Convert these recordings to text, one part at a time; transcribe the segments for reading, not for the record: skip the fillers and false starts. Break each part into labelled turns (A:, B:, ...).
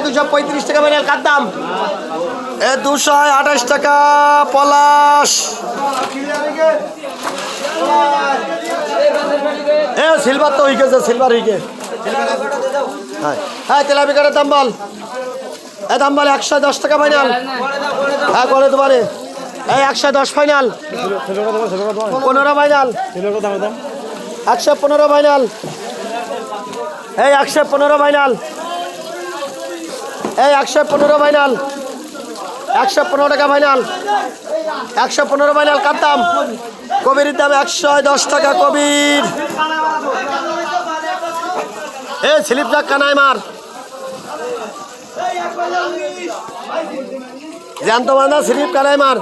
A: 235 টাকা ফাইনাল কার দাম 228 টাকা পলাশ সিলভার তো হয়ে গেছে সিলভার হয়ে গেছে হ্যাঁ তেলাপিকার দাম বল দাম বলে 110 টাকা ফাইনাল হ্যাঁ বলে তোমারে 110 final 15 final 115 final 115 final 115 final 115 টাকা ফাইনাল 115 ফাইনাল কার দাম কবির দাম 110 টাকা কবির স্লিপ যাক কানায় মার জানত বান্ধা স্লিপ কানায় মার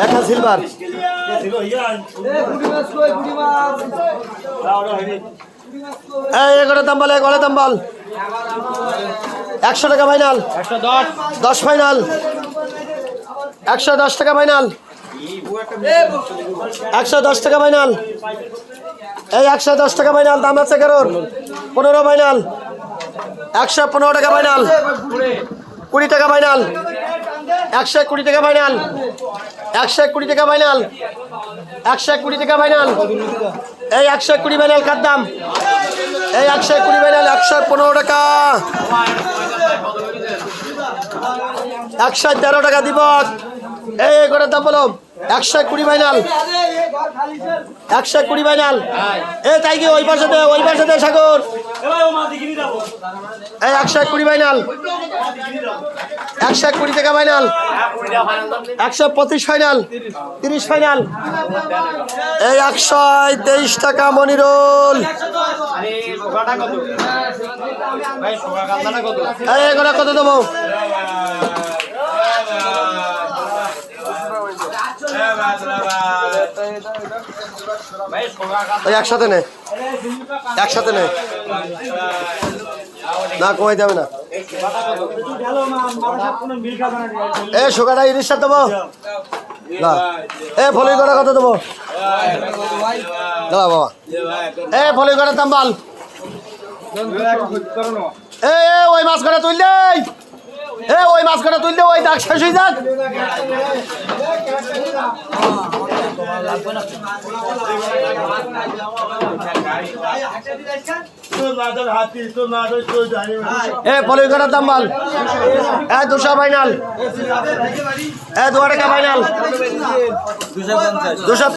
A: একটা সিলভার এগারো দাম বল এগারো দাম বল 100 টাকা ফাইনাল 10 ফাইনাল 110 টাকা ফাইনাল 110 টাকা ফাইনাল 110 টাকা ফাইনাল দাম আছে কারোর 15 ফাইনাল 115 টাকা ফাইনাল 20 টাকা ফাইনাল 120 টাকা ফাইনাল 120 টাকা ফাইনাল 120 টাকা ফাইনাল 120 ফাইনাল কার দাম 120 ফাইনাল 115 টাকা 113 টাকা দিব করে দাম বলো 120 ফাইনাল 120 ফাইনাল তাই কি ওই পাশে দে সাগর 120 ফাইনাল 120 টাকা ফাইনাল 125 ফাইনাল 30 ফাইনাল 123 টাকা মনিরুল কত দেবো একসাথে নে না কমাই যাবে না সোগাটা ইলিশ দেবো না ফলি করা কত দেবো দাদা বাবা ফলি করার দাম বল ওই মাছ করা তুললে ওই মাছ কটা তুললে ওই দাগ শেষ হয়ে যাক ফলি কটার দাম বল 200 ফাইনাল 2 টাকা ফাইনাল 250